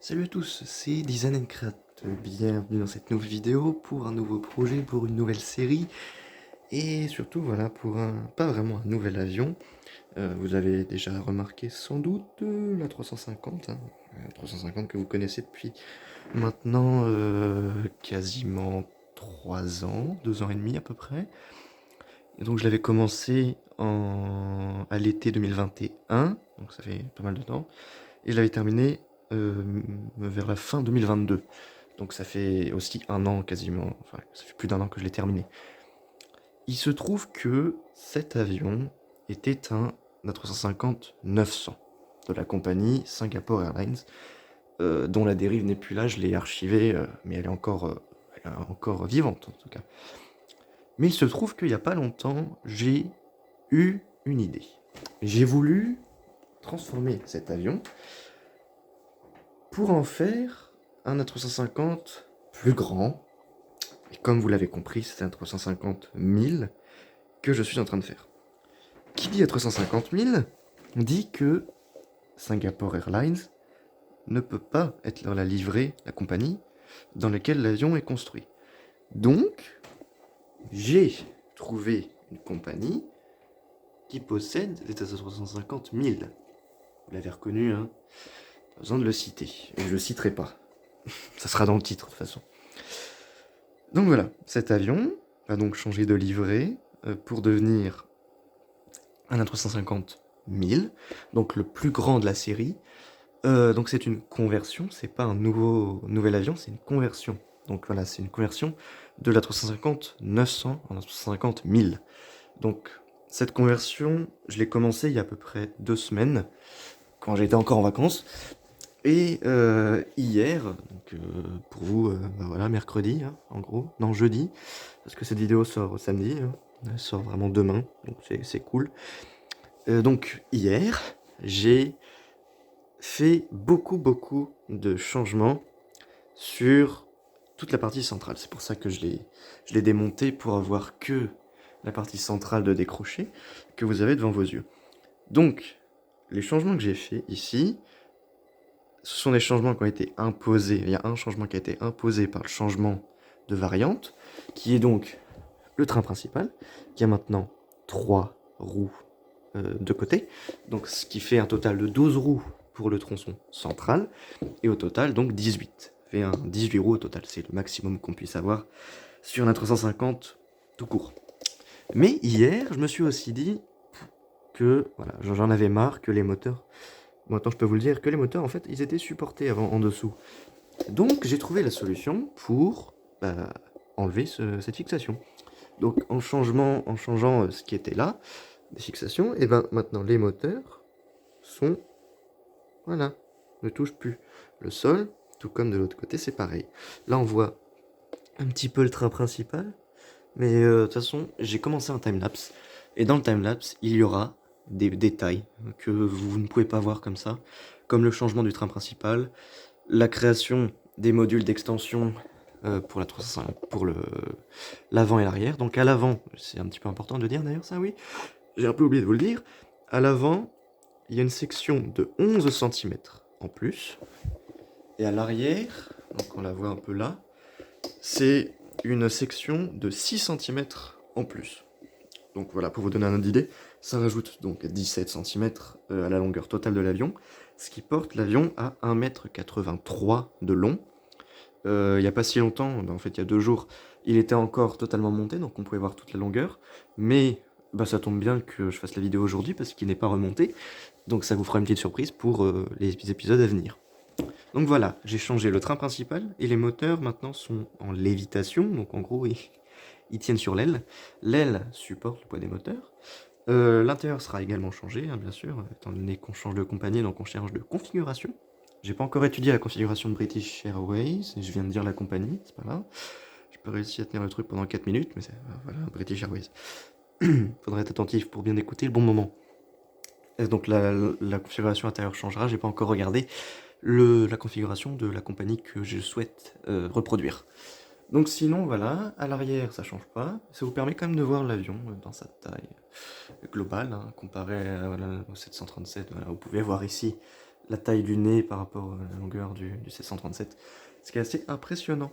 Salut à tous, c'est Design Craft. Bienvenue dans cette nouvelle vidéo pour un nouveau projet, pour une nouvelle série et surtout voilà pour pas vraiment un nouvel avion. Vous avez déjà remarqué sans doute la 350, la 350 que vous connaissez depuis maintenant quasiment 3 ans, 2 ans et demi à peu près. Et donc je l'avais commencé à l'été 2021, donc ça fait pas mal de temps, et je l'avais terminé vers la fin 2022. Donc ça fait aussi un an quasiment, enfin ça fait plus d'un an que je l'ai terminé. Il se trouve que cet avion était un A350-900 de la compagnie Singapore Airlines, dont la dérive n'est plus là, je l'ai archivée, mais elle est encore vivante en tout cas. Mais il se trouve qu'il n'y a pas longtemps, j'ai eu une idée. J'ai voulu transformer cet avion pour en faire un A350 plus grand. Et comme vous l'avez compris, c'est un 350 000 que je suis en train de faire. Qui dit A350 000 dit que Singapore Airlines ne peut pas être la livrée, la compagnie dans laquelle l'avion est construit. Donc, j'ai trouvé une compagnie qui possède des A350 000. Vous l'avez reconnu, hein? Pas besoin de le citer. Et je le citerai pas. Ça sera dans le titre, de toute façon. Donc voilà, cet avion va donc changer de livrée pour devenir un A350 1000, donc le plus grand de la série. Donc c'est une conversion, c'est pas un nouvel avion, c'est une conversion. Donc voilà, c'est une conversion de l'A350 900 en A350 1000. Donc cette conversion, je l'ai commencé il y a à peu près 2 semaines, quand j'étais encore en vacances. Et hier, donc pour vous, bah voilà, mercredi, hein, en gros, non jeudi, parce que cette vidéo sort samedi, hein, elle sort vraiment demain, donc c'est cool. Donc hier, j'ai fait beaucoup de changements sur toute la partie centrale. C'est pour ça que je l'ai démonté pour avoir que la partie centrale de décrocher que vous avez devant vos yeux. Donc, les changements que j'ai fait ici, ce sont des changements qui ont été imposés. Il y a un changement qui a été imposé par le changement de variante, qui est donc le train principal, qui a maintenant 3 roues de côté. Donc ce qui fait un total de 12 roues pour le tronçon central, et au total donc 18. Ça fait un 18 roues au total, c'est le maximum qu'on puisse avoir sur un 350 tout court. Mais hier, je me suis aussi dit que voilà, j'en avais marre que les moteurs. Maintenant, je peux vous le dire que les moteurs, en fait, ils étaient supportés avant en dessous. Donc, j'ai trouvé la solution pour enlever cette fixation. Donc, en changeant ce qui était là, des fixations, et ben maintenant les moteurs sont, voilà, ne touchent plus le sol, tout comme de l'autre côté, c'est pareil. Là, on voit un petit peu le train principal, mais de toute façon, j'ai commencé un timelapse, et dans le timelapse, il y aura des détails que vous ne pouvez pas voir comme ça, comme le changement du train principal, la création des modules d'extension pour l'avant et l'arrière. Donc à l'avant, c'est un petit peu important de dire d'ailleurs ça, oui, j'ai un peu oublié de vous le dire, à l'avant, il y a une section de 11 centimètres en plus, et à l'arrière, donc on la voit un peu là, c'est une section de 6 centimètres en plus. Donc voilà, pour vous donner un ordre d'idée, ça rajoute donc 17 centimètres à la longueur totale de l'avion, ce qui porte l'avion à 1,83 m de long. Il n'y a pas si longtemps, en fait il y a 2 jours, il était encore totalement monté, donc on pouvait voir toute la longueur, mais bah, ça tombe bien que je fasse la vidéo aujourd'hui parce qu'il n'est pas remonté, donc ça vous fera une petite surprise pour les épisodes à venir. Donc voilà, j'ai changé le train principal et les moteurs maintenant sont en lévitation, donc en gros ils tiennent sur l'aile. L'aile supporte le poids des moteurs. L'intérieur sera également changé, hein, bien sûr, étant donné qu'on change de compagnie, donc on change de configuration. J'ai pas encore étudié la configuration de British Airways, et je viens de dire la compagnie, c'est pas grave. J'ai pas réussi à tenir le truc pendant 4 minutes, mais c'est voilà, British Airways. Faudrait être attentif pour bien écouter le bon moment. Et donc la configuration intérieure changera, j'ai pas encore regardé la configuration de la compagnie que je souhaite reproduire. Donc sinon voilà, à l'arrière ça change pas, ça vous permet quand même de voir l'avion dans sa taille globale, hein, comparé voilà, au 737, voilà, vous pouvez voir ici la taille du nez par rapport à la longueur du 737, ce qui est assez impressionnant.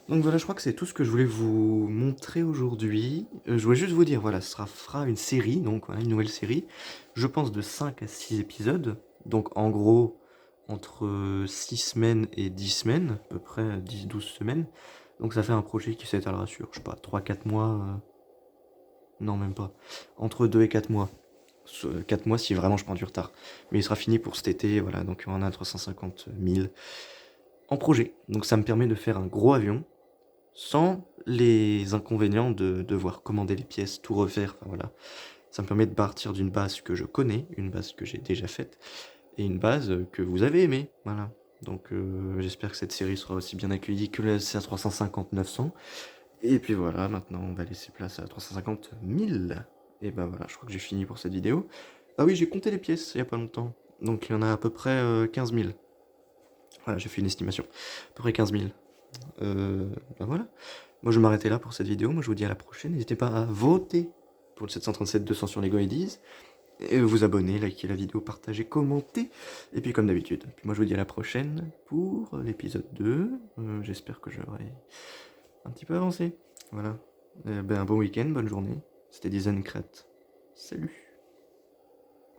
Donc voilà, je crois que c'est tout ce que je voulais vous montrer aujourd'hui. Je voulais juste vous dire, voilà, ce fera une série, donc voilà, une nouvelle série, je pense de 5 à 6 épisodes, donc en gros, entre 6 semaines et 10 semaines, à peu près 10-12 semaines. Donc ça fait un projet qui s'étalera sur, je sais pas, 3-4 mois, non même pas, entre 2 et 4 mois. 4 mois si vraiment je prends du retard. Mais il sera fini pour cet été, voilà, donc on a 350 000 en projet. Donc ça me permet de faire un gros avion, sans les inconvénients de devoir commander les pièces, tout refaire, enfin voilà. Ça me permet de partir d'une base que je connais, une base que j'ai déjà faite, et une base que vous avez aimée, voilà. Donc j'espère que cette série sera aussi bien accueillie que la CA350-900. Et puis voilà, maintenant on va laisser place à 350 000. Et ben voilà, je crois que j'ai fini pour cette vidéo. Ah oui, j'ai compté les pièces il y a pas longtemps. Donc il y en a à peu près 15 000. Voilà, j'ai fait une estimation. À peu près 15 000. Ben voilà. Moi je vais m'arrêter là pour cette vidéo. Moi je vous dis à la prochaine. N'hésitez pas à voter pour le 737-200 sur Lego Ideas. Et vous abonner, liker la vidéo, partager, commenter. Et puis comme d'habitude. Puis moi je vous dis à la prochaine pour l'épisode 2. J'espère que j'aurai un petit peu avancé. Voilà. Ben, un bon week-end, bonne journée. C'était Design Crate. Salut.